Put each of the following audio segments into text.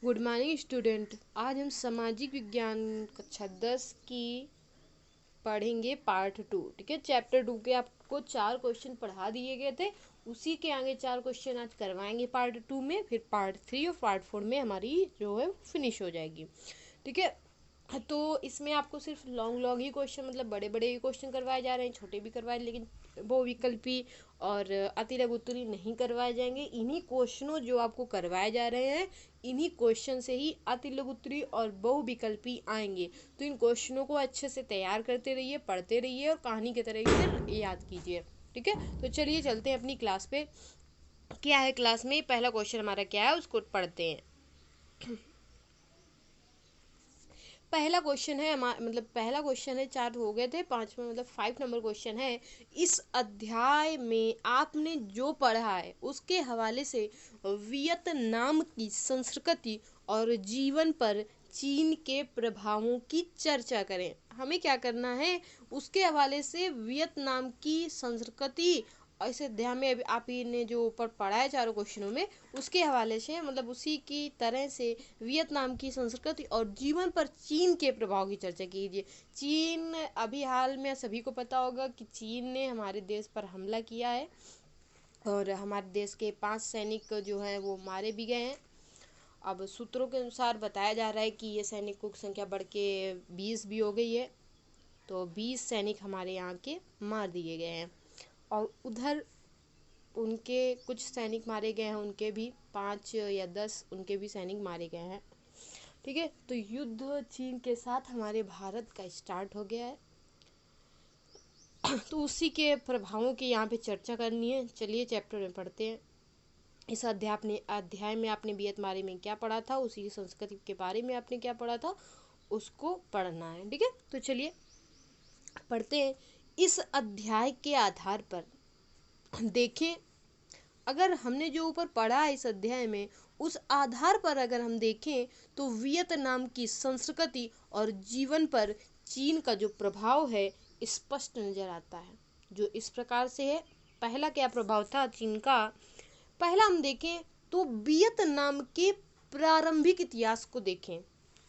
Good morning student. आज हम सामाजिक विज्ञान कक्षा 10 की पढ़ेंगे पार्ट 2। ठीक है, चैप्टर 2 के आपको 4 क्वेश्चन पढ़ा दिए गए थे, उसी के आगे 4 क्वेश्चन आज करवाएंगे पार्ट 2 में। फिर पार्ट 3 और पार्ट 4 में हमारी जो है फिनिश हो जाएगी। ठीक है, तो इसमें आपको सिर्फ लॉन्ग लॉन्ग ही क्वेश्चन, मतलब बड़े बड़े ही क्वेश्चन करवाए जा रहे हैं, छोटे भी करवाए, लेकिन वो विकल्पी और अतिलघु उत्तरी नहीं करवाए जाएंगे। इन्हीं क्वेश्चनों जो आपको करवाए जा रहे हैं, इन्हीं क्वेश्चन से ही अतिलघु उत्तरी और बहुविकल्पी आएंगे। तो इन क्वेश्चनों को अच्छे से तैयार करते रहिए, पढ़ते रहिए और कहानी के तरह से याद कीजिए। ठीक है, तो चलिए चलते हैं अपनी क्लास पे। क्या है क्लास में, पहला क्वेश्चन हमारा क्या है उसको पढ़ते हैं। पहला क्वेश्चन है मतलब पहला क्वेश्चन है, 4 हो गए थे, 5वां मतलब 5 नंबर क्वेश्चन है। इस अध्याय में आपने जो पढ़ा है उसके हवाले से वियतनाम की संस्कृति और जीवन पर चीन के प्रभावों की चर्चा करें। हमें क्या करना है, उसके हवाले से वियतनाम की संस्कृति और इस अध्याय में अभी आप ही ने जो ऊपर पढ़ा है 4 क्वेश्चनों में, उसके हवाले से मतलब उसी की तरह से वियतनाम की संस्कृति और जीवन पर चीन के प्रभाव की चर्चा कीजिए। चीन अभी हाल में सभी को पता होगा कि चीन ने हमारे देश पर हमला किया है और हमारे देश के 5 सैनिक जो हैं वो मारे भी गए हैं। अब सूत्रों के अनुसार बताया जा रहा है कि ये सैनिकों की संख्या बढ़ के 20 भी हो गई है। तो 20 सैनिक हमारे यहाँ के मार दिए गए हैं और उधर उनके कुछ सैनिक मारे गए हैं, उनके भी 5 या 10 उनके भी सैनिक मारे गए हैं। ठीक है, तो युद्ध चीन के साथ हमारे भारत का स्टार्ट हो गया है। तो उसी के प्रभावों की यहाँ पे चर्चा करनी है। चलिए चैप्टर में पढ़ते हैं। इस अध्याय में आपने वियतनाम में क्या पढ़ा था, उसी की संस्कृति के बारे में आपने क्या पढ़ा था, उसको पढ़ना है। ठीक है, तो चलिए पढ़ते हैं। इस अध्याय के आधार पर देखें, अगर हमने जो ऊपर पढ़ा है इस अध्याय में, उस आधार पर अगर हम देखें तो वियतनाम की संस्कृति और जीवन पर चीन का जो प्रभाव है स्पष्ट नजर आता है। जो इस प्रकार से है, पहला क्या प्रभाव था चीन का। पहला हम देखें तो वियतनाम के प्रारंभिक इतिहास को देखें।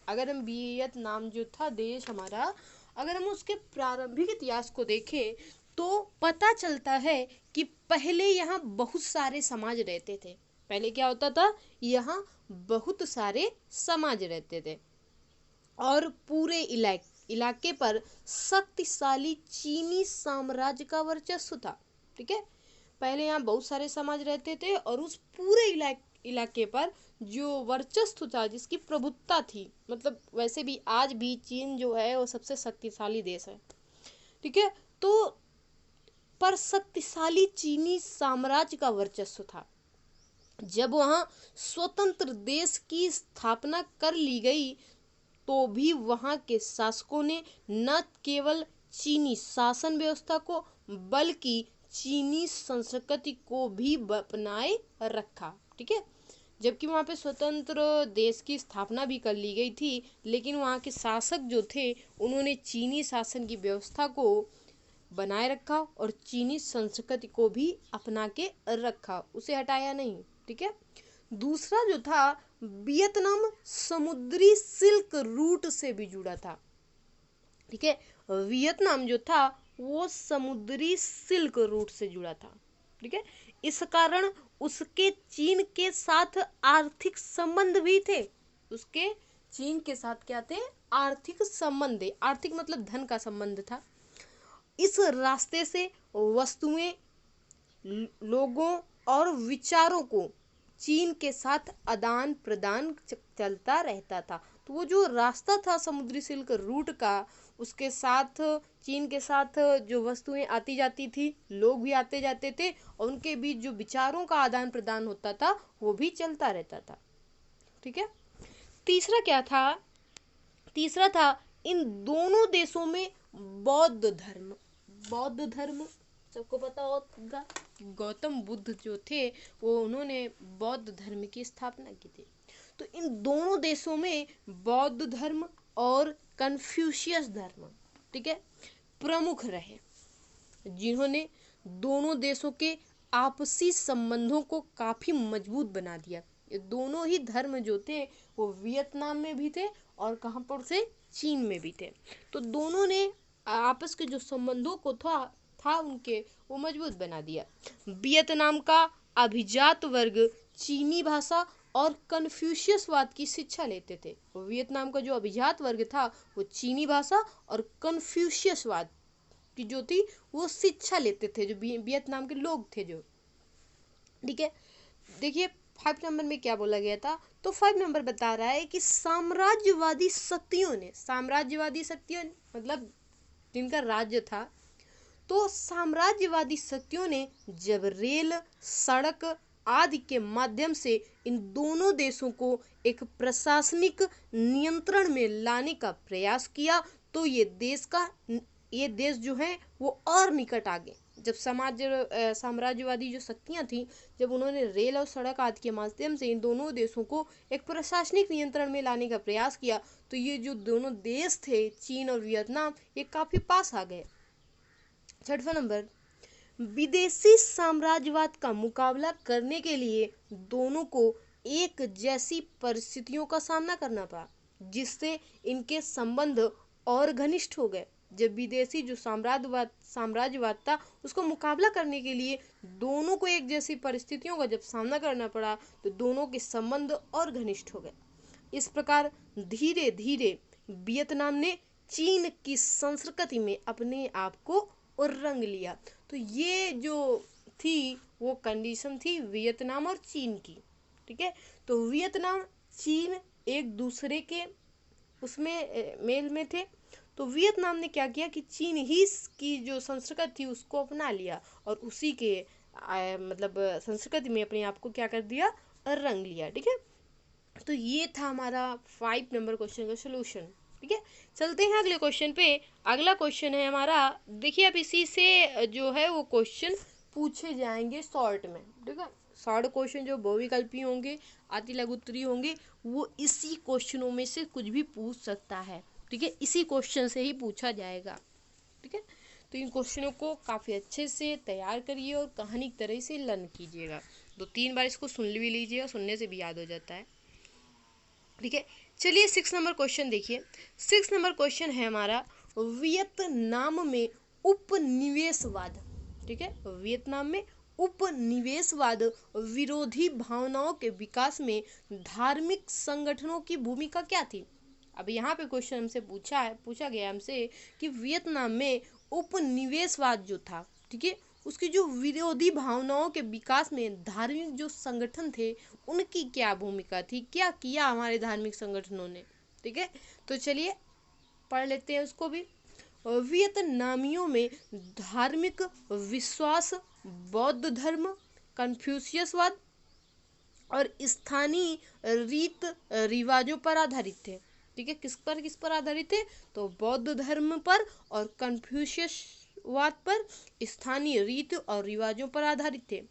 अगर हम वियतनाम जो था देश हमारा, अगर हम उसके प्रारंभिक इतिहास को देखें तो पता चलता है कि पहले यहाँ बहुत सारे समाज रहते थे। पहले क्या होता था, यहाँ बहुत सारे समाज रहते थे और पूरे इलाके पर शक्तिशाली चीनी साम्राज्य का वर्चस्व था। ठीक है, पहले यहाँ बहुत सारे समाज रहते थे और उस पूरे इलाके पर जो वर्चस्व था, जिसकी प्रभुत्ता थी, मतलब वैसे भी आज भी चीन जो है वो सबसे शक्तिशाली देश है। ठीक है, तो पर शक्तिशाली चीनी साम्राज्य का वर्चस्व था। जब वहाँ स्वतंत्र देश की स्थापना कर ली गई तो भी वहाँ के शासकों ने न केवल चीनी शासन व्यवस्था को बल्कि चीनी संस्कृति को भी अपनाए रखा। ठीक है, जबकि वहाँ पे स्वतंत्र देश की स्थापना भी कर ली गई थी, लेकिन वहाँ के शासक जो थे उन्होंने चीनी शासन की व्यवस्था को बनाए रखा और चीनी संस्कृति को भी अपना के रखा, उसे हटाया नहीं। ठीक है, दूसरा जो था, वियतनाम समुद्री सिल्क रूट से भी जुड़ा था। ठीक है, वियतनाम जो था वो समुद्री सिल्क रूट से जुड़ा था। ठीक है, इस कारण उसके चीन के साथ आर्थिक संबंध भी थे। उसके चीन के साथ क्या थे, आर्थिक संबंध। आर्थिक मतलब धन का संबंध था। इस रास्ते से वस्तुएं, लोगों और विचारों को चीन के साथ आदान प्रदान चलता रहता था। तो वो जो रास्ता था समुद्री सिल्क रूट का, उसके साथ चीन के साथ जो वस्तुएं आती जाती थी, लोग भी आते जाते थे और उनके बीच जो विचारों का आदान प्रदान होता था वो भी चलता रहता था। ठीक है, तीसरा क्या था, तीसरा था इन दोनों देशों में बौद्ध धर्म। बौद्ध धर्म सबको पता होगा, गौतम बुद्ध जो थे वो उन्होंने बौद्ध धर्म की स्थापना की थी। तो इन दोनों देशों में बौद्ध धर्म और कन्फ्यूशियस धर्म, ठीक है, प्रमुख रहे, जिन्होंने दोनों देशों के आपसी संबंधों को काफी मजबूत बना दिया। ये दोनों ही धर्म जो थे वो वियतनाम में भी थे और कहाँ पर थे, चीन में भी थे। तो दोनों ने आपस के जो संबंधों को था उनके, वो मजबूत बना दिया। वियतनाम का अभिजात वर्ग चीनी भाषा और कन्फ्यूशियसवाद की शिक्षा लेते थे। वियतनाम का जो अभिजात वर्ग था वो चीनी भाषा और कन्फ्यूशियसवाद की जो थी वो शिक्षा लेते थे, जो वियतनाम के लोग थे जो, ठीक है। देखिए 5 नंबर में क्या बोला गया था, तो 5 नंबर बता रहा है कि साम्राज्यवादी शक्तियों ने मतलब जिनका राज्य था, तो साम्राज्यवादी शक्तियों ने जब रेल, सड़क आदि के माध्यम से इन दोनों देशों को एक प्रशासनिक नियंत्रण में लाने का प्रयास किया, तो ये देश जो है वो और निकट आ गए। जब साम्राज्यवादी जो शक्तियां थी, जब उन्होंने रेल और सड़क आदि के माध्यम से इन दोनों देशों को एक प्रशासनिक नियंत्रण में लाने का प्रयास किया, तो ये जो दोनों देश थे, चीन और वियतनाम, ये काफी पास आ गए। 6वां नंबर, विदेशी साम्राज्यवाद का मुकाबला करने के लिए दोनों को एक जैसी परिस्थितियों का सामना करना पड़ा, जिससे इनके संबंध और घनिष्ठ हो गए। जब विदेशी जो साम्राज्यवाद था, उसको मुकाबला करने के लिए दोनों को एक जैसी परिस्थितियों का जब सामना करना पड़ा, तो दोनों के संबंध और घनिष्ठ हो गए। इस प्रकार धीरे धीरे वियतनाम ने चीन की संस्कृति में अपने आप को और रंग लिया। तो ये जो थी वो कंडीशन थी वियतनाम और चीन की, ठीक है। तो वियतनाम चीन एक दूसरे के उसमें मेल में थे। तो वियतनाम ने क्या किया कि चीन ही की जो संस्कृति थी उसको अपना लिया और उसी के मतलब संस्कृति में अपने आप को क्या कर दिया, रंग लिया, ठीक है। तो ये था हमारा 5 नंबर क्वेश्चन का सोल्यूशन, ठीक है। चलते हैं अगले क्वेश्चन पे। अगला क्वेश्चन है हमारा, देखिए अब इसी से जो है वो क्वेश्चन पूछे जाएंगे शॉर्ट में, ठीक है। शॉर्ट क्वेश्चन जो बहुविकल्पी होंगे, अति लघु उत्तरीय होंगे, वो इसी क्वेश्चनों में से कुछ भी पूछ सकता है, ठीक है। इसी क्वेश्चन से ही पूछा जाएगा, ठीक है। तो इन क्वेश्चनों को काफ़ी अच्छे से तैयार करिए और कहानी की तरह से लर्न कीजिएगा। 2-3 बार इसको सुन भी लीजिएगा, सुनने से भी याद हो जाता है, ठीक है। चलिए 6 नंबर क्वेश्चन देखिए। 6 नंबर क्वेश्चन है हमारा, वियतनाम में उपनिवेशवाद, ठीक है। वियतनाम में उपनिवेशवाद विरोधी भावनाओं के विकास में धार्मिक संगठनों की भूमिका क्या थी। अब यहाँ पे क्वेश्चन हमसे पूछा गया हमसे कि वियतनाम में उपनिवेशवाद जो था, ठीक है, उसकी जो विरोधी भावनाओं के विकास में धार्मिक जो संगठन थे उनकी क्या भूमिका थी, क्या किया हमारे धार्मिक संगठनों ने, ठीक है। तो चलिए पढ़ लेते हैं उसको भी। वियतनामियों में धार्मिक विश्वास बौद्ध धर्म, कन्फ्यूशियसवाद और स्थानीय रीत रिवाजों पर आधारित थे, ठीक है। किस पर आधारित थे, तो बौद्ध धर्म पर और कन्फ्यूशियसवाद पर, स्थानीय रीत और रिवाजों पर आधारित थे।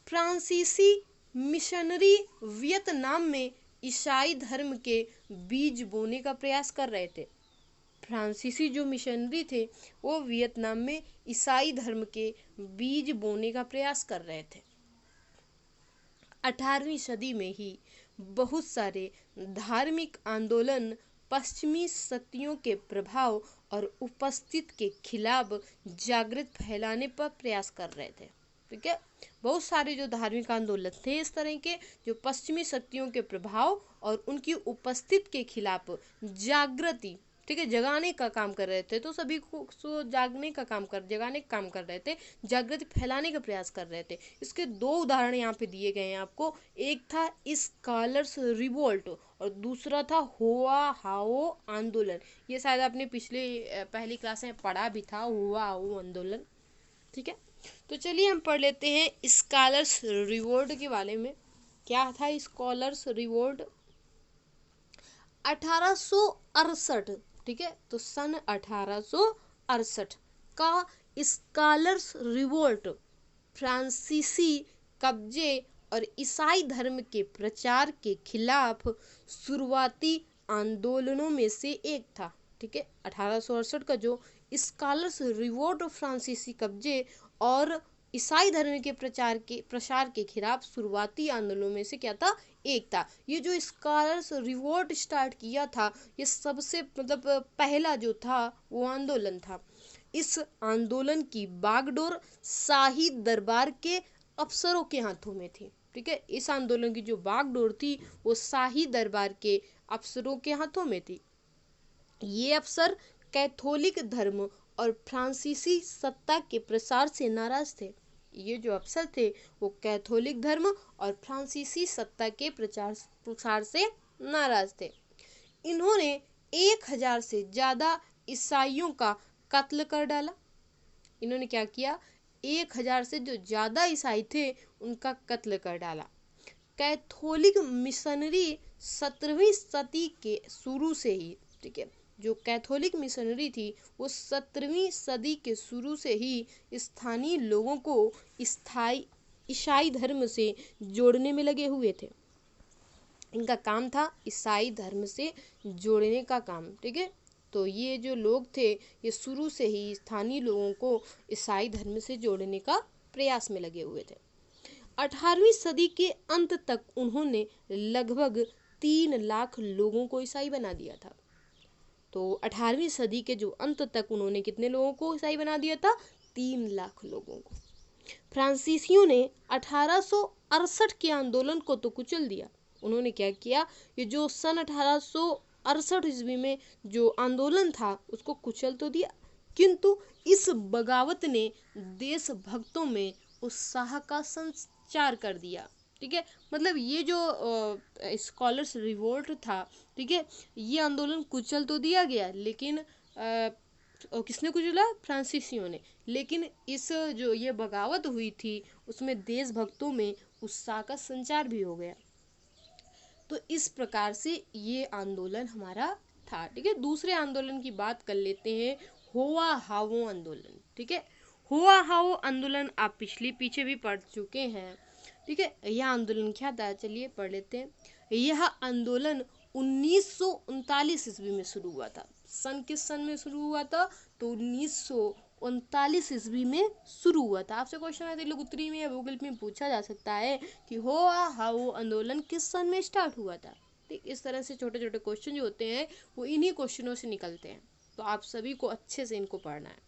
फ्रांसीसी मिशनरी वियतनाम में ईसाई धर्म के बीज बोने का प्रयास कर रहे थे। फ्रांसीसी जो मिशनरी थे वो वियतनाम में ईसाई धर्म के बीज बोने का प्रयास कर रहे थे। 18वीं सदी में ही बहुत सारे धार्मिक आंदोलन पश्चिमी शक्तियों के प्रभाव और उपस्थिति के खिलाफ जागृत फैलाने पर प्रयास कर रहे थे, ठीक है। बहुत सारे जो धार्मिक आंदोलन थे इस तरह के, जो पश्चिमी शक्तियों के प्रभाव और उनकी उपस्थिति के खिलाफ जागृति, ठीक है, जगाने का काम कर रहे थे। तो सभी को जगाने का काम कर रहे थे, जागृति फैलाने का प्रयास कर रहे थे। इसके 2 उदाहरण यहाँ पे दिए गए हैं आपको। एक था स्कॉलर्स रिवोल्ट और दूसरा था हुआ हाओ आंदोलन। ये शायद आपने पहली क्लास में पढ़ा भी था, हुआ हाओ आंदोलन, ठीक है। तो चलिए हम पढ़ लेते हैं स्कॉलर्स रिवोल्ट के बारे में। क्या था स्कॉलर्स रिवोल्ट? 1868, ठीक है। तो सन 1868 का स्कॉलर्स रिवोल्ट फ्रांसीसी कब्जे और ईसाई धर्म के प्रचार के खिलाफ शुरुआती आंदोलनों में से एक था, ठीक है। 1868 का जो स्कॉलर्स रिवोल्ट फ्रांसीसी कब्जे और ईसाई धर्म के प्रसार के खिलाफ शुरुआती आंदोलनों में से क्या था, एक था। ये जो स्कॉलर्स रिवोल्ट स्टार्ट किया था, ये सबसे मतलब पहला जो था वो आंदोलन था। इस आंदोलन की बागडोर शाही दरबार के अफसरों के हाथों में थी। ठीक है, इस आंदोलन की जो बागडोर थी वो शाही दरबार के अफसरों के हाथों में थी। ये अफसर कैथोलिक धर्म और फ्रांसीसी सत्ता के प्रसार से नाराज थे। ये जो अफसर थे वो कैथोलिक धर्म और फ्रांसीसी सत्ता के प्रसार से नाराज थे। इन्होंने 1000 से ज्यादा ईसाइयों का कत्ल कर डाला। इन्होंने क्या किया, 1000 से जो ज्यादा ईसाई थे उनका कत्ल कर डाला। कैथोलिक मिशनरी 17वीं सदी के शुरू से ही, ठीक है, जो कैथोलिक मिशनरी थी वो 17वीं सदी के शुरू से ही स्थानीय लोगों को ईसाई धर्म से जोड़ने में लगे हुए थे। इनका काम था ईसाई धर्म से जोड़ने का काम। ठीक है, तो ये जो लोग थे ये शुरू से ही स्थानीय लोगों को ईसाई धर्म से जोड़ने का प्रयास में लगे हुए थे। 18वीं सदी के अंत तक उन्होंने लगभग 3 लाख लोगों को ईसाई बना दिया था। तो 18वीं सदी के जो अंत तक उन्होंने कितने लोगों को ईसाई बना दिया था, 3 लाख लोगों को। फ्रांसीसियों ने 1868 के आंदोलन को तो कुचल दिया। उन्होंने क्या किया, ये जो सन 1868 ईस्वी में जो आंदोलन था उसको कुचल तो दिया, किंतु इस बगावत ने देशभक्तों में उत्साह का संचार कर दिया। ठीक है, मतलब ये जो स्कॉलर्स रिवोल्ट था, ठीक है, ये आंदोलन कुचल तो दिया गया, लेकिन किसने कुचला, फ्रांसीसियों ने। लेकिन इस जो ये बगावत हुई थी उसमें देशभक्तों में उत्साह का संचार भी हो गया। तो इस प्रकार से ये आंदोलन हमारा था। ठीक है, दूसरे आंदोलन की बात कर लेते हैं, होआ हावो आंदोलन। ठीक है, होआ हावो आंदोलन आप पीछे भी पढ़ चुके हैं। ठीक है, यह आंदोलन क्या था, चलिए पढ़ लेते हैं। यह आंदोलन 1939 ईस्वी में शुरू हुआ था। सन किस सन में शुरू हुआ था, तो 1939 ईस्वी में शुरू हुआ था। आपसे क्वेश्चन आते लघुत्तरी में या गूगल में पूछा जा सकता है कि होआ हावो आंदोलन किस सन में स्टार्ट हुआ था। ठीक, इस तरह से छोटे छोटे क्वेश्चन जो होते हैं वो इन्हीं क्वेश्चनों से निकलते हैं, तो आप सभी को अच्छे से इनको पढ़ना है।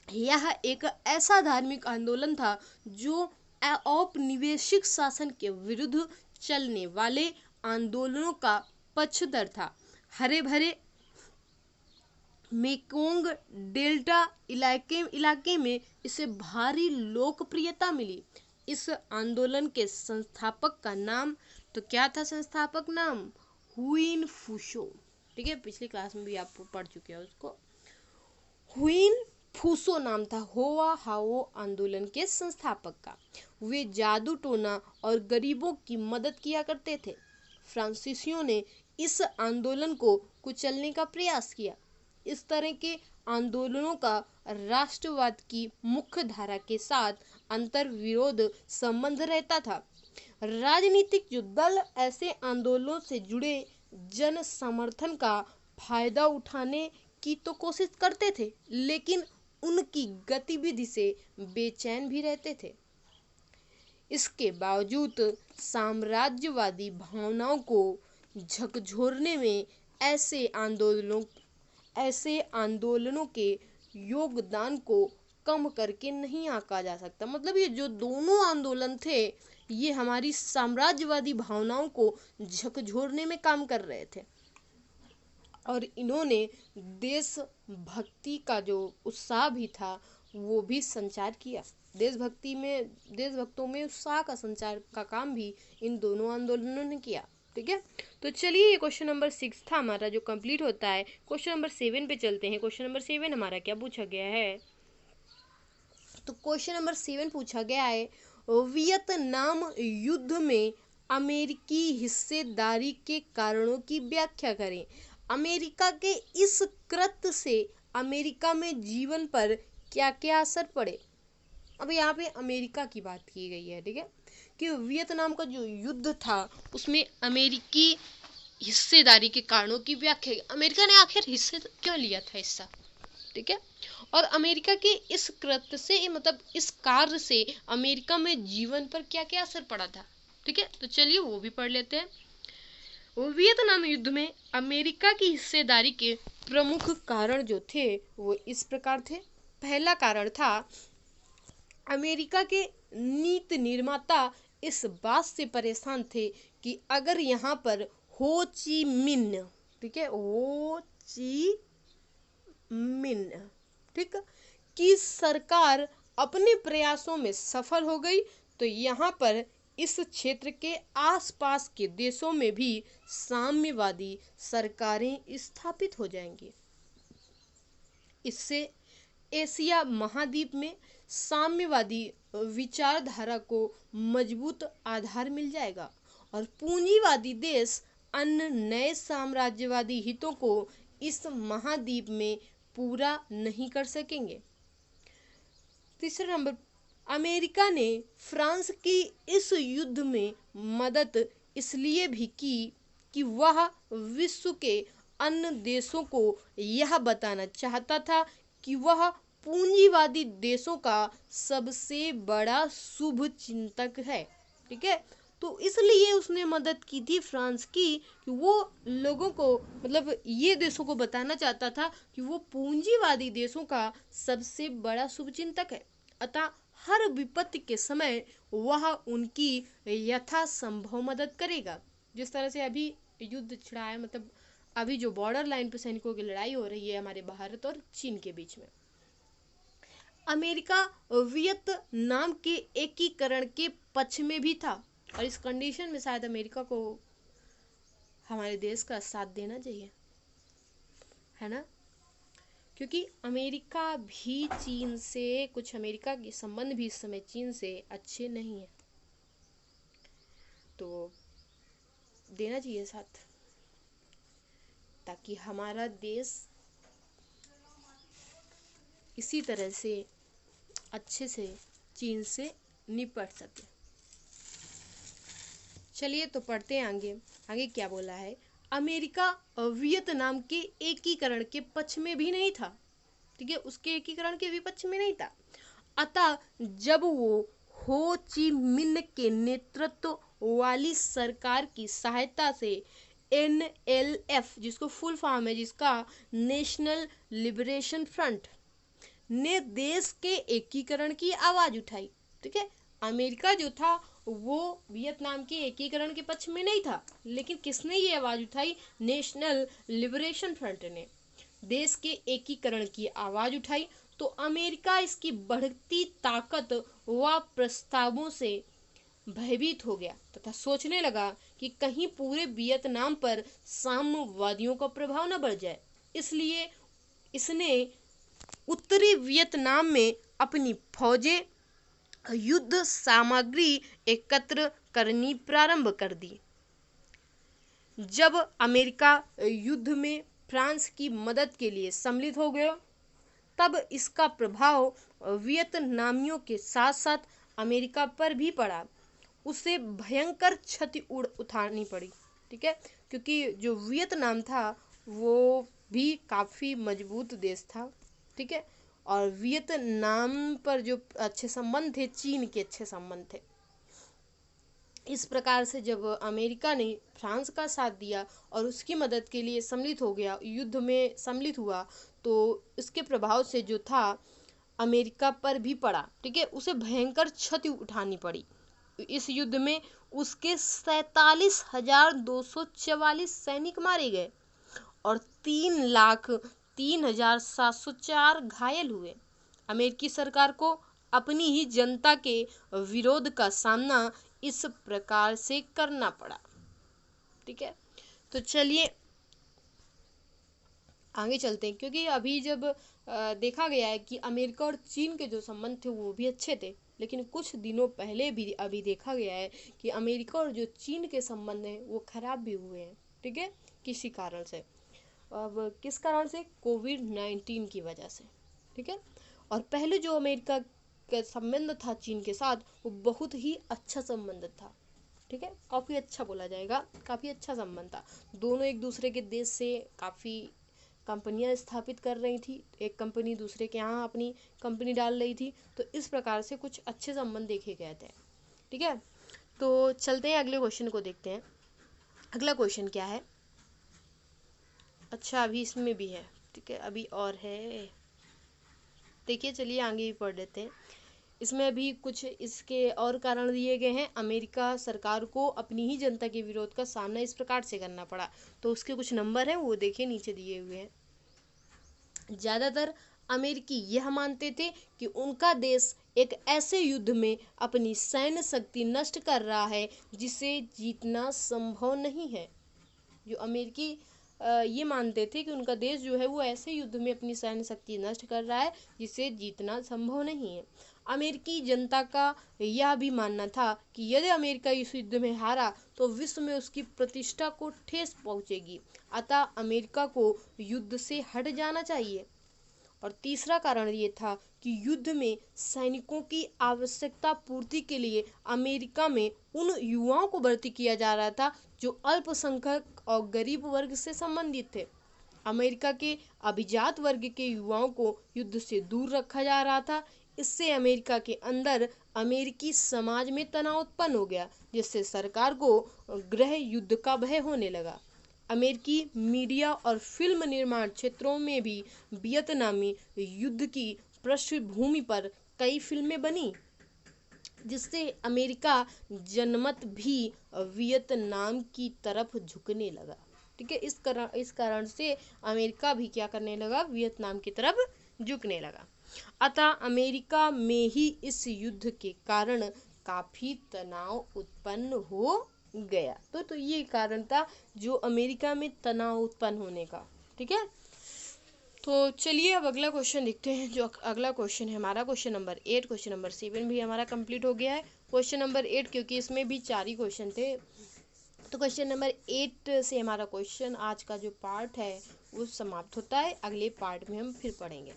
यह एक ऐसा धार्मिक आंदोलन था जो औपनिवेशिक शासन के विरुद्ध चलने वाले आंदोलनों का पक्षधर था। हरे भरे मेकोंग डेल्टा इलाके में इसे भारी लोकप्रियता मिली। इस आंदोलन के संस्थापक का नाम, तो क्या था संस्थापक नाम, हुइन फूशो। ठीक है, पिछली क्लास में भी आप पढ़ चुके हैं उसको। हुइन फूसो नाम था होआ हावो आंदोलन के संस्थापक का। वे जादू टोना और गरीबों की मदद किया करते थे। फ्रांसीसियों ने इस आंदोलन को कुचलने का प्रयास किया। इस तरह के आंदोलनों का राष्ट्रवाद की मुख्य धारा के साथ अंतर विरोध संबंध रहता था। राजनीतिक जो दल ऐसे आंदोलनों से जुड़े जन समर्थन का फायदा उठाने की तो कोशिश करते थे, लेकिन उनकी गतिविधि से बेचैन भी रहते थे। इसके बावजूद साम्राज्यवादी भावनाओं को झकझोरने में ऐसे आंदोलनों के योगदान को कम करके नहीं आंका जा सकता। मतलब ये जो दोनों आंदोलन थे ये हमारी साम्राज्यवादी भावनाओं को झकझोरने में काम कर रहे थे, और इन्होंने देशभक्ति का जो उत्साह भी था वो भी संचार किया। देशभक्तों में उत्साह का संचार का काम भी इन दोनों आंदोलनों ने किया। ठीक है, तो चलिए ये क्वेश्चन नंबर 6 था हमारा जो कंप्लीट होता है। क्वेश्चन नंबर 7 पे चलते हैं। क्वेश्चन नंबर 7 हमारा क्या पूछा गया है, तो क्वेश्चन नंबर 7 पूछा गया है, वियतनाम युद्ध में अमेरिकी हिस्सेदारी के कारणों की व्याख्या करें। अमेरिका के इस कृत्य से अमेरिका में जीवन पर क्या क्या असर पड़े। अब यहाँ पे अमेरिका की बात की गई है। ठीक है, कि वियतनाम का जो युद्ध था उसमें अमेरिकी हिस्सेदारी के कारणों की व्याख्या, अमेरिका ने आखिर हिस्से क्यों लिया था हिस्सा। ठीक है, और अमेरिका के इस कृत्य से मतलब इस कार्य से अमेरिका में जीवन पर क्या क्या असर पड़ा था। ठीक है, तो चलिए वो भी पढ़ लेते हैं। वियतनाम युद्ध में अमेरिका की हिस्सेदारी के प्रमुख कारण जो थे वो इस प्रकार थे। पहला कारण था, अमेरिका के नीति निर्माता इस बात से परेशान थे कि अगर यहाँ पर हो ची मिन्ह, ठीक है, हो ची मिन्ह, ठीक, की सरकार अपने प्रयासों में सफल हो गई तो यहाँ पर इस क्षेत्र के आसपास के देशों में भी साम्यवादी सरकारें स्थापित हो जाएंगी। इससे एशिया महाद्वीप में साम्यवादी विचारधारा को मजबूत आधार मिल जाएगा और पूंजीवादी देश अन्य नए साम्राज्यवादी हितों को इस महाद्वीप में पूरा नहीं कर सकेंगे। तीसरा नंबर, अमेरिका ने फ्रांस की इस युद्ध में मदद इसलिए भी की कि वह विश्व के अन्य देशों को यह बताना चाहता था कि वह पूंजीवादी देशों का सबसे बड़ा शुभ चिंतक है। ठीक है, तो इसलिए उसने मदद की थी फ्रांस की कि वो लोगों को, मतलब ये देशों को बताना चाहता था कि वो पूंजीवादी देशों का सबसे बड़ा शुभचिंतक है, अतः हर विपत्ति के समय वह उनकी यथासंभव मदद करेगा। जिस तरह से अभी युद्ध छिड़ा है, मतलब अभी जो बॉर्डर लाइन पर सैनिकों की लड़ाई हो रही है हमारे भारत और चीन के बीच में, अमेरिका वियतनाम के एकीकरण के पक्ष में भी था और इस कंडीशन में शायद अमेरिका को हमारे देश का साथ देना चाहिए, है ना, क्योंकि अमेरिका भी चीन से, कुछ अमेरिका के संबंध भी इस समय चीन से अच्छे नहीं है, तो देना चाहिए साथ ताकि हमारा देश इसी तरह से अच्छे से चीन से निपट सके। चलिए तो पढ़ते हैं आगे। आगे क्या बोला है, अमेरिका वियतनाम के एकीकरण के पक्ष में भी नहीं था, ठीक है, उसके एकीकरण के भी पक्ष में नहीं था, अतः जब वो हो ची मिन्ह के नेतृत्व वाली सरकार की सहायता से NLF, जिसको फुल फॉर्म है जिसका नेशनल लिबरेशन फ्रंट, ने देश के एकीकरण की आवाज उठाई। ठीक है, अमेरिका जो था वो वियतनाम के एकीकरण के पक्ष में नहीं था, लेकिन किसने ये आवाज उठाई, नेशनल लिबरेशन फ्रंट ने देश के एकीकरण की आवाज उठाई। तो अमेरिका इसकी बढ़ती ताकत व प्रस्तावों से भयभीत हो गया तथा सोचने लगा कि कहीं पूरे वियतनाम पर साम्यवादियों का प्रभाव न बढ़ जाए, इसलिए इसने उत्तरी वियतनाम में अपनी फौजें, युद्ध सामग्री एकत्र करनी प्रारंभ कर दी। जब अमेरिका युद्ध में फ्रांस की मदद के लिए सम्मिलित हो गया तब इसका प्रभाव वियतनामियों के साथ साथ अमेरिका पर भी पड़ा, उसे भयंकर क्षति उठानी पड़ी। ठीक है, क्योंकि जो वियतनाम था वो भी काफ़ी मजबूत देश था, ठीक है, और वियतनाम पर जो अच्छे संबंध थे, चीन के अच्छे संबंध थे। इस प्रकार से जब अमेरिका ने फ्रांस का साथ दिया और उसकी मदद के लिए सम्मिलित हो गया, युद्ध में सम्मिलित हुआ, तो इसके प्रभाव से जो था अमेरिका पर भी पड़ा, ठीक है, उसे भयंकर क्षति उठानी पड़ी। इस युद्ध में उसके 47,244 सैनिक मारे गए और 3,03,704 घायल हुए। अमेरिकी सरकार को अपनी ही जनता के विरोध का सामना इस प्रकार से करना पड़ा। ठीक है, तो चलिए आगे चलते हैं, क्योंकि अभी जब देखा गया है कि अमेरिका और चीन के जो संबंध थे वो भी अच्छे थे, लेकिन कुछ दिनों पहले भी अभी देखा गया है कि अमेरिका और जो चीन के संबंध हैं वो खराब भी हुए हैं। ठीक है, किसी कारण से, अब किस कारण से, कोविड-19 की वजह से। ठीक है, और पहले जो अमेरिका का संबंध था चीन के साथ वो बहुत ही अच्छा संबंध था। ठीक है, काफ़ी अच्छा बोला जाएगा, काफ़ी अच्छा संबंध था। दोनों एक दूसरे के देश से काफ़ी कंपनियां स्थापित कर रही थी, एक कंपनी दूसरे के यहाँ अपनी कंपनी डाल रही थी, तो इस प्रकार से कुछ अच्छे संबंध देखे गए थे। ठीक है, तो चलते हैं अगले क्वेश्चन को देखते हैं। अगला क्वेश्चन क्या है? अच्छा, अभी इसमें भी है, ठीक है, अभी और है। देखिए, चलिए आगे भी पढ़ लेते हैं। इसमें अभी कुछ इसके और कारण दिए गए हैं। अमेरिका सरकार को अपनी ही जनता के विरोध का सामना इस प्रकार से करना पड़ा। तो उसके कुछ नंबर हैं, वो देखिए नीचे दिए हुए हैं। ज़्यादातर अमेरिकी यह मानते थे कि उनका देश एक ऐसे युद्ध में अपनी सैन्य शक्ति नष्ट कर रहा है जिसे जीतना संभव नहीं है। जो अमेरिकी ये मानते थे कि उनका देश जो है वो ऐसे युद्ध में अपनी सैन्य शक्ति नष्ट कर रहा है जिसे जीतना संभव नहीं है। अमेरिकी जनता का यह भी मानना था कि यदि अमेरिका इस युद्ध में हारा तो विश्व में उसकी प्रतिष्ठा को ठेस पहुंचेगी, अतः अमेरिका को युद्ध से हट जाना चाहिए। और तीसरा कारण ये था कि युद्ध में सैनिकों की आवश्यकता पूर्ति के लिए अमेरिका में उन युवाओं को भर्ती किया जा रहा था जो अल्पसंख्यक और गरीब वर्ग से संबंधित थे। अमेरिका के अभिजात वर्ग के युवाओं को युद्ध से दूर रखा जा रहा था। इससे अमेरिका के अंदर अमेरिकी समाज में तनाव उत्पन्न हो गया, जिससे सरकार को गृह युद्ध का भय होने लगा। अमेरिकी मीडिया और फिल्म निर्माण क्षेत्रों में भी वियतनामी युद्ध की पृष्ठभूमि पर कई फिल्में बनी, जिससे अमेरिका जनमत भी वियतनाम की तरफ झुकने लगा। ठीक है, इस कारण से अमेरिका भी क्या करने लगा, वियतनाम की तरफ झुकने लगा। अतः अमेरिका में ही इस युद्ध के कारण काफी तनाव उत्पन्न हो गया। तो ये कारण था जो अमेरिका में तनाव उत्पन्न होने का। ठीक है, तो चलिए अब अगला क्वेश्चन देखते हैं। जो अगला क्वेश्चन है हमारा क्वेश्चन नंबर 8। क्वेश्चन नंबर 7 भी हमारा कंप्लीट हो गया है। क्वेश्चन नंबर 8 क्योंकि इसमें भी 4 ही क्वेश्चन थे, तो क्वेश्चन नंबर 8 से हमारा क्वेश्चन आज का जो पार्ट है वो समाप्त होता है। अगले पार्ट में हम फिर पढ़ेंगे।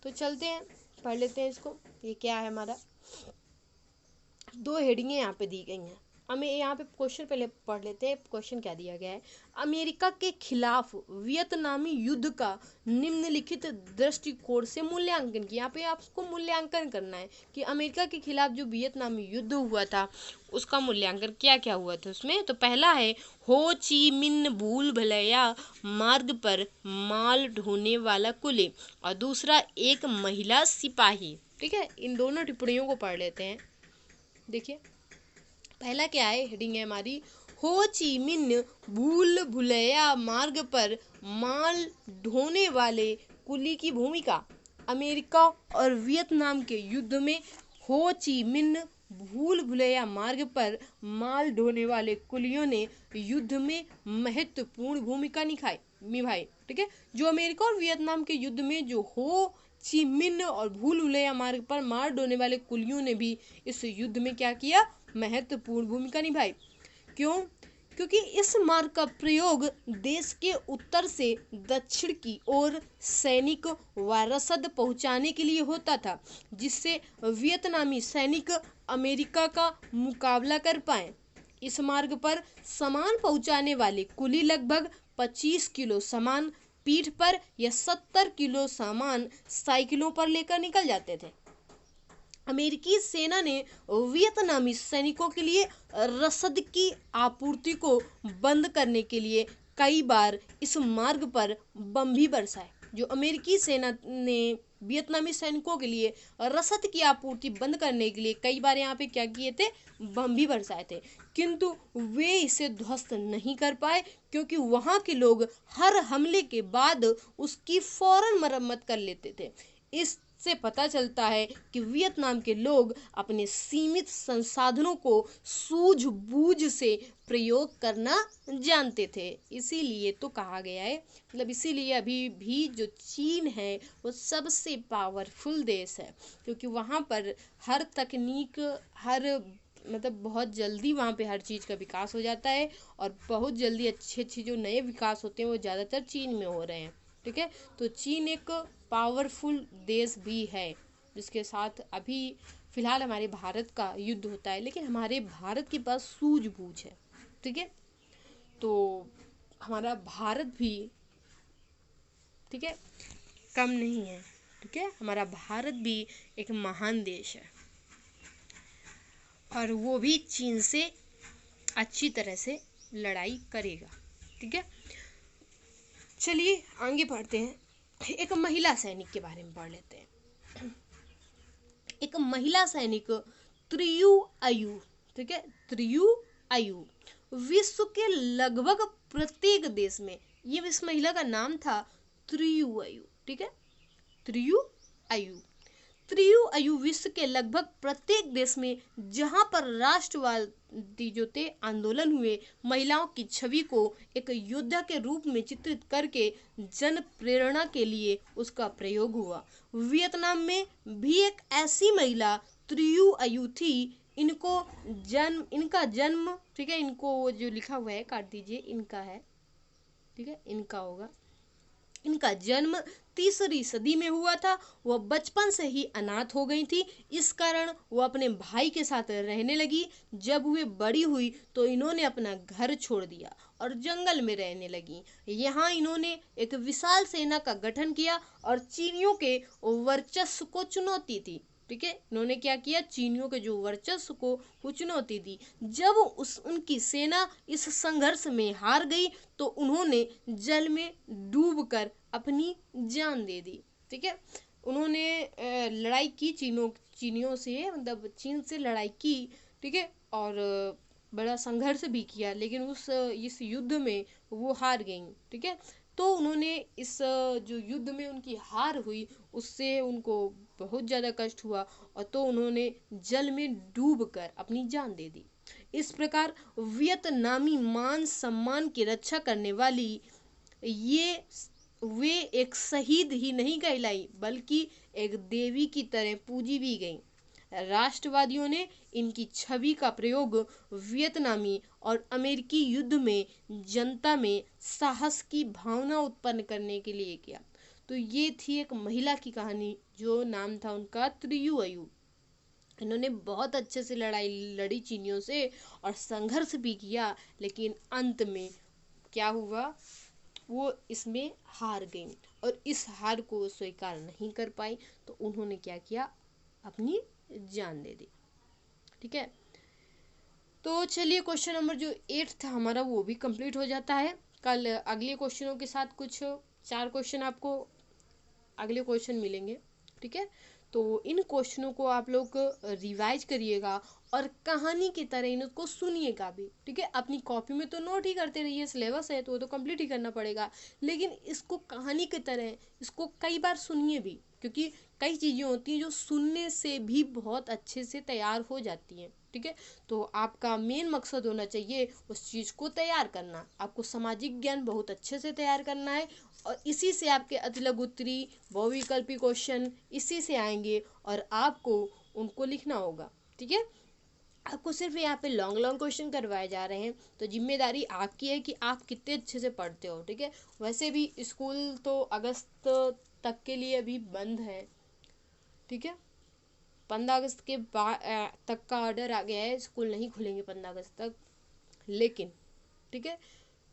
तो चलते हैं, पढ़ लेते हैं इसको। ये क्या है हमारा, 2 हेडिंगें यहाँ पे दी गई हैं। हमें यहाँ पे क्वेश्चन पहले पढ़ लेते हैं। क्वेश्चन क्या दिया गया है, अमेरिका के खिलाफ वियतनामी युद्ध का निम्नलिखित दृष्टिकोण से मूल्यांकन किया। यहाँ पे आपको मूल्यांकन करना है कि अमेरिका के खिलाफ जो वियतनामी युद्ध हुआ था उसका मूल्यांकन क्या क्या हुआ था उसमें। तो पहला है हो ची मिन्ह भूल भुलैया मार्ग पर माल ढोने वाला कुली, और दूसरा एक महिला सिपाही। ठीक है, इन दोनों टिप्पणियों को पढ़ लेते हैं। देखिए, पहला क्या है, हेडिंग है हमारी, हो ची मिन्ह भूल भुलैया मार्ग पर माल ढोने वाले कुली की भूमिका। अमेरिका और वियतनाम के युद्ध में हो ची मिन्ह भूल भुलैया मार्ग पर माल ढोने वाले कुलियों ने युद्ध में महत्वपूर्ण भूमिका निभाई। ठीक है, जो अमेरिका और वियतनाम के युद्ध में जो हो ची मिन्ह और भूल भुलैया मार्ग पर मार ढोने वाले कुलियों ने भी इस युद्ध में क्या किया, महत्वपूर्ण भूमिका निभाई। क्यों? क्योंकि इस मार्ग का प्रयोग देश के उत्तर से दक्षिण की ओर सैनिक व रसद पहुंचाने के लिए होता था, जिससे वियतनामी सैनिक अमेरिका का मुकाबला कर पाए। इस मार्ग पर सामान पहुंचाने वाले कुली लगभग 25 किलो सामान पीठ पर या 70 किलो सामान साइकिलों पर लेकर निकल जाते थे। अमेरिकी सेना ने वियतनामी सैनिकों के लिए रसद की आपूर्ति को बंद करने के लिए कई बार इस मार्ग पर बम भी बरसाए। जो अमेरिकी सेना ने वियतनामी सैनिकों के लिए रसद की आपूर्ति बंद करने के लिए कई बार यहाँ पे क्या किए थे, बम भी बरसाए थे, किंतु वे इसे ध्वस्त नहीं कर पाए, क्योंकि वहाँ के लोग हर हमले के बाद उसकी फौरन मरम्मत कर लेते थे। इससे पता चलता है कि वियतनाम के लोग अपने सीमित संसाधनों को सूझबूझ से प्रयोग करना जानते थे। इसीलिए तो कहा गया है, मतलब इसीलिए अभी भी जो चीन है वो सबसे पावरफुल देश है, क्योंकि वहाँ पर हर तकनीक, मतलब बहुत जल्दी वहाँ पे हर चीज़ का विकास हो जाता है, और बहुत जल्दी अच्छे जो नए विकास होते हैं वो ज़्यादातर चीन में हो रहे हैं। ठीक है, तो चीन एक पावरफुल देश भी है, जिसके साथ अभी फिलहाल हमारे भारत का युद्ध होता है, लेकिन हमारे भारत के पास सूझबूझ है। ठीक है, तो हमारा भारत भी, ठीक है, कम नहीं है। ठीक है, हमारा भारत भी एक महान देश है। और वो भी चीन से अच्छी तरह से लड़ाई करेगा। ठीक है, चलिए आगे बढ़ते हैं। एक महिला सैनिक के बारे में पढ़ लेते हैं। एक महिला सैनिक त्रियु आयु, ठीक है, त्रियु आयु विश्व के लगभग प्रत्येक देश में, ये इस महिला का नाम था त्रियु आयु। ठीक है, त्रियु आयु, त्रियु आयु विश्व के लगभग प्रत्येक देश में जहां पर राष्ट्रवादी जो थे आंदोलन हुए, महिलाओं की छवि को एक योद्धा के रूप में चित्रित करके जन प्रेरणा के लिए उसका प्रयोग हुआ। वियतनाम में भी एक ऐसी महिला त्रियु आयु थी। इनका जन्म, ठीक है, इनको वो जो लिखा हुआ है काट दीजिए, इनका है, ठीक है, इनका होगा। इनका जन्म तीसरी सदी में हुआ था। वह बचपन से ही अनाथ हो गई थी, इस कारण वह अपने भाई के साथ रहने लगी। जब वे बड़ी हुई तो इन्होंने अपना घर छोड़ दिया और जंगल में रहने लगी। यहाँ इन्होंने एक विशाल सेना का गठन किया और चीनियों के वर्चस्व को चुनौती दी। ठीक है, इन्होंने क्या किया, चीनियों के जो वर्चस्व को चुनौती दी। जब उनकी सेना इस संघर्ष में हार गई तो उन्होंने जल में डूबकर अपनी जान दे दी। ठीक है, उन्होंने लड़ाई की चीनियों से, मतलब चीन से लड़ाई की। ठीक है, और बड़ा संघर्ष भी किया, लेकिन इस युद्ध में वो हार गईं। ठीक है, तो उन्होंने इस जो युद्ध में उनकी हार हुई उससे उनको बहुत ज़्यादा कष्ट हुआ, और तो उन्होंने जल में डूबकर अपनी जान दे दी। इस प्रकार वियतनामी मान सम्मान की रक्षा करने वाली वे एक शहीद ही नहीं कहलाई, बल्कि एक देवी की तरह पूजी भी गईं। राष्ट्रवादियों ने इनकी छवि का प्रयोग वियतनामी और अमेरिकी युद्ध में जनता में साहस की भावना उत्पन्न करने के लिए किया। तो ये थी एक महिला की कहानी, जो नाम था उनका त्रियु आयु। इन्होंने बहुत अच्छे से लड़ाई लड़ी चीनियों से और संघर्ष भी किया, लेकिन अंत में क्या हुआ, वो इसमें हार गई और इस हार को स्वीकार नहीं कर पाई, तो उन्होंने क्या किया, अपनी जान दे दी। ठीक है, तो चलिए क्वेश्चन नंबर जो 8 था हमारा वो भी कंप्लीट हो जाता है। कल अगले क्वेश्चनों के साथ कुछ 4 क्वेश्चन आपको अगले क्वेश्चन मिलेंगे। ठीक है, तो इन क्वेश्चनों को आप लोग रिवाइज करिएगा और कहानी की तरह इनको सुनिएगा भी। ठीक है, अपनी कॉपी में तो नोट ही करते रहिए, सिलेबस है तो वो तो कंप्लीट ही करना पड़ेगा, लेकिन इसको कहानी की तरह इसको कई बार सुनिए भी, क्योंकि कई चीज़ें होती हैं जो सुनने से भी बहुत अच्छे से तैयार हो जाती हैं। ठीक है, तो आपका मेन मकसद होना चाहिए उस चीज़ को तैयार करना। आपको सामाजिक ज्ञान बहुत अच्छे से तैयार करना है, और इसी से आपके अतिलघु उत्तरी, बहुविकल्पी क्वेश्चन इसी से आएंगे और आपको उनको लिखना होगा। ठीक है, आपको सिर्फ यहाँ पे लॉन्ग क्वेश्चन करवाए जा रहे हैं, तो जिम्मेदारी आपकी है कि आप कितने अच्छे से पढ़ते हो। ठीक है, वैसे भी स्कूल तो अगस्त तक के लिए अभी बंद है। ठीक है, 15 अगस्त के बाद तक का ऑर्डर आ गया है, स्कूल नहीं खुलेंगे 15 अगस्त तक, लेकिन ठीक है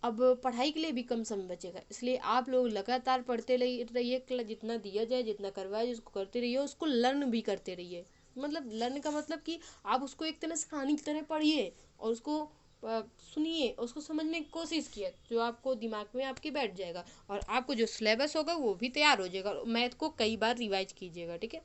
अब पढ़ाई के लिए भी कम समय बचेगा, इसलिए आप लोग लगातार पढ़ते रहिए, जितना दिया जाए, जितना करवाए उसको करते रहिए, उसको लर्न भी करते रहिए। मतलब लर्न का मतलब कि आप उसको एक तरह से कहानी की तरह पढ़िए और उसको सुनिए, उसको समझने की कोशिश कीजिए, जो आपको दिमाग में आपके बैठ जाएगा और आपको जो सिलेबस होगा वो भी तैयार हो जाएगा। मैथ को कई बार रिवाइज कीजिएगा। ठीक है।